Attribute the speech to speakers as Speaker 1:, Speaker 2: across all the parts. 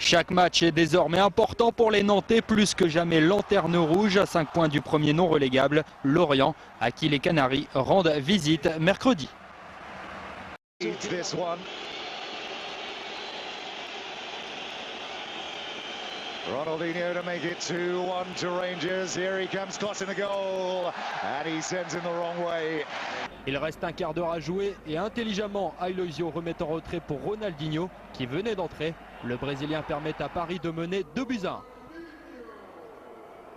Speaker 1: Chaque match est désormais important pour les Nantais, plus que jamais lanterne rouge à 5 points du premier non relégable, Lorient, à qui les Canaries rendent visite mercredi.
Speaker 2: Ronaldinho to make it 2-1 to Rangers. Here he comes, crossing the goal, and he sends in the wrong way.
Speaker 1: Il reste un quart d'heure à jouer et intelligemment, Aloisio remet en retrait pour Ronaldinho qui venait d'entrer. Le Brésilien permet à Paris de mener 2-1.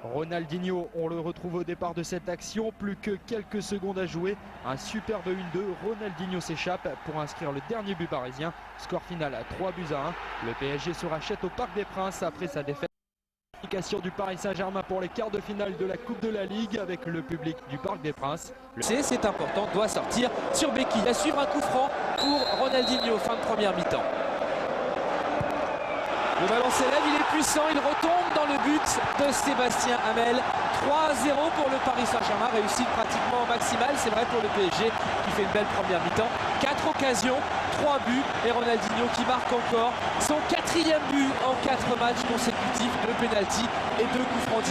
Speaker 1: Ronaldinho, on le retrouve au départ de cette action, plus que quelques secondes à jouer. Un superbe 1-2, Ronaldinho s'échappe pour inscrire le dernier but parisien. Score final à 3-1. Le PSG se rachète au Parc des Princes après sa défaite. Qualification du Paris Saint-Germain pour les quarts de finale de la Coupe de la Ligue avec le public du Parc des Princes.
Speaker 3: C'est important, doit sortir sur Becky. À suivre un coup franc pour Ronaldinho, fin de première mi-temps. Le ballon s'élève, il est puissant, il retombe dans le but de Sébastien Hamel. 3-0 pour le Paris Saint-Germain, réussite pratiquement maximale, c'est vrai pour le PSG qui fait une belle première mi-temps. 4 occasions, 3 buts et Ronaldinho qui marque encore son 4e but en 4 matchs consécutifs, 2 pénaltys et 2 coups francs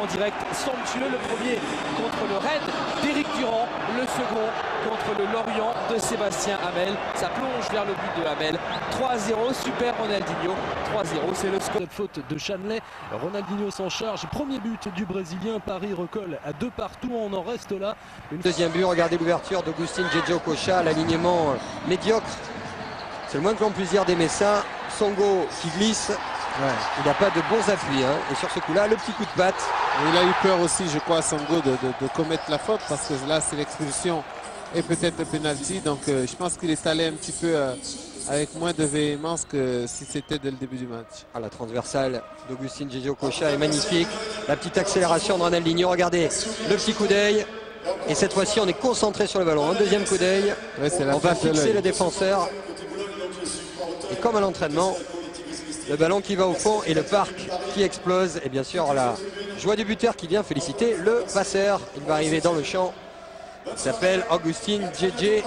Speaker 3: directs somptueux. Le premier contre le Rennes d'Éric Durand, le second contre le Lorient de Sébastien Hamel. Ça plonge vers le but de Hamel. 3-0, super Ronaldinho. 3-0, c'est le score.
Speaker 4: Faute de Chanley, Ronaldinho s'en charge. Premier but du Brésilien, Paris recolle à 2 partout, on en reste là.
Speaker 5: Deuxième but, regardez l'ouverture d'Agustin Jeje Okocha, l'alignement médiocre. C'est le moins que l'on puisse dire d'aimer ça. Songo qui glisse, il n'a pas de bons appuis. Et sur ce coup-là, le petit coup de patte.
Speaker 6: Il a eu peur aussi, je crois, Songo, de commettre la faute parce que là, c'est l'expulsion et peut-être le penalty. Donc, je pense qu'il est allé un petit peu avec moins de véhémence que si c'était dès le début du match.
Speaker 5: La transversale d'Agustin Jeje Okocha est magnifique. La petite accélération de Ronaldinho, regardez le petit coup d'œil. Et cette fois-ci, on est concentré sur le ballon. Un deuxième coup d'œil. On va fixer le défenseur. Et comme à l'entraînement, le ballon qui va au fond et le parc qui explose. Et bien sûr, la joie du buteur qui vient féliciter le passeur. Il va arriver dans le champ. Il s'appelle Agustin Jeje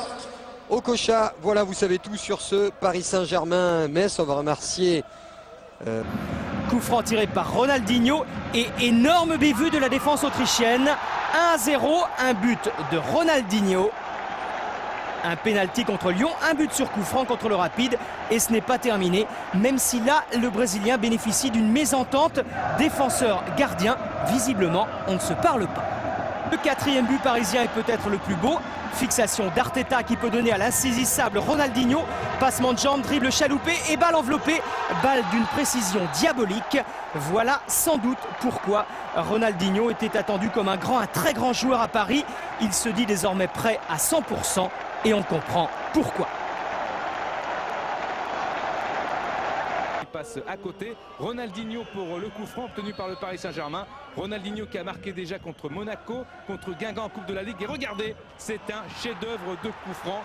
Speaker 5: Okocha. Voilà, vous savez tout sur ce Paris Saint-Germain-Metz. On va remercier...
Speaker 7: Coup franc tiré par Ronaldinho et énorme bévue de la défense autrichienne. 1-0, un but de Ronaldinho. Un pénalty contre Lyon, un but sur coup franc contre le Rapide. Et ce n'est pas terminé, même si là, le Brésilien bénéficie d'une mésentente. Défenseur-gardien, visiblement, on ne se parle pas. Le 4e but parisien est peut-être le plus beau. Fixation d'Arteta qui peut donner à l'insaisissable Ronaldinho. Passement de jambe, dribble chaloupé et balle enveloppée. Balle d'une précision diabolique. Voilà sans doute pourquoi Ronaldinho était attendu comme un très grand joueur à Paris. Il se dit désormais prêt à 100% et on comprend pourquoi.
Speaker 8: Passe à côté, Ronaldinho pour le coup franc obtenu par le Paris Saint-Germain. Ronaldinho qui a marqué déjà contre Monaco, contre Guingamp en Coupe de la Ligue. Et regardez, c'est un chef-d'œuvre de coup franc.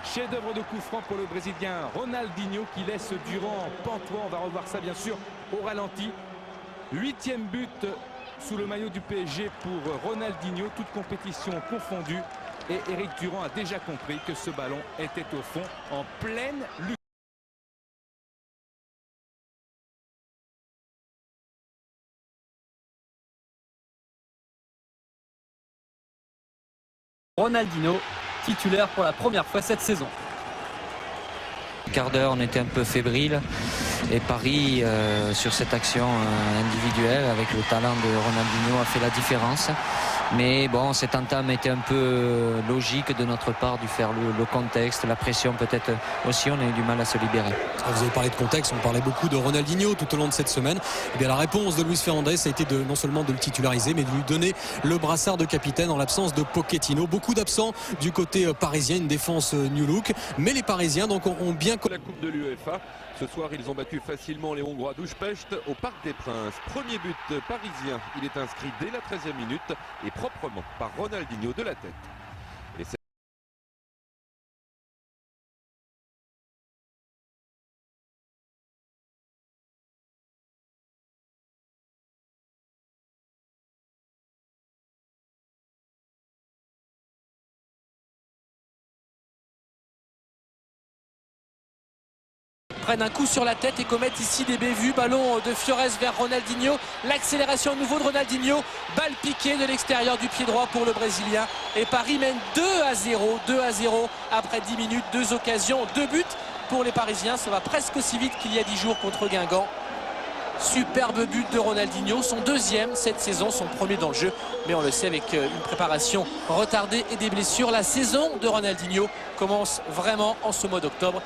Speaker 8: Chef-d'œuvre de coup franc pour le Brésilien Ronaldinho qui laisse Durand pantois. On va revoir ça bien sûr au ralenti. 8e but sous le maillot du PSG pour Ronaldinho, toute compétition confondue. Et Éric Durand a déjà compris que ce ballon était au fond en pleine lutte.
Speaker 3: Ronaldinho, titulaire pour la première fois cette saison.
Speaker 9: Quart d'heure, on était un peu fébrile et Paris, sur cette action individuelle, avec le talent de Ronaldinho, a fait la différence. Mais bon, cette entame était un peu logique de notre part, dû faire le contexte, la pression peut-être aussi, on a eu du mal à se libérer.
Speaker 4: Vous avez parlé de contexte, on parlait beaucoup de Ronaldinho tout au long de cette semaine. Et bien, la réponse de Luis Fernandez a été non seulement de le titulariser, mais de lui donner le brassard de capitaine en l'absence de Pochettino. Beaucoup d'absents du côté parisien, une défense new look. Mais les Parisiens donc, ont bien...
Speaker 10: La Coupe de l'UEFA. Ce soir, ils ont battu facilement les Hongrois d'Újpest au Parc des Princes. Premier but parisien, il est inscrit dès la 13e minute et proprement par Ronaldinho de la tête. Et
Speaker 3: prennent un coup sur la tête et commettent ici des bévues. Ballon de Fiores vers Ronaldinho. L'accélération à nouveau de Ronaldinho. Balle piquée de l'extérieur du pied droit pour le Brésilien. Et Paris mène 2-0. 2-0 après 10 minutes. 2 occasions, 2 buts pour les Parisiens. Ça va presque aussi vite qu'il y a 10 jours contre Guingamp. Superbe but de Ronaldinho, son deuxième cette saison, son premier dans le jeu. Mais on le sait, avec une préparation retardée et des blessures, la saison de Ronaldinho commence vraiment en ce mois d'octobre.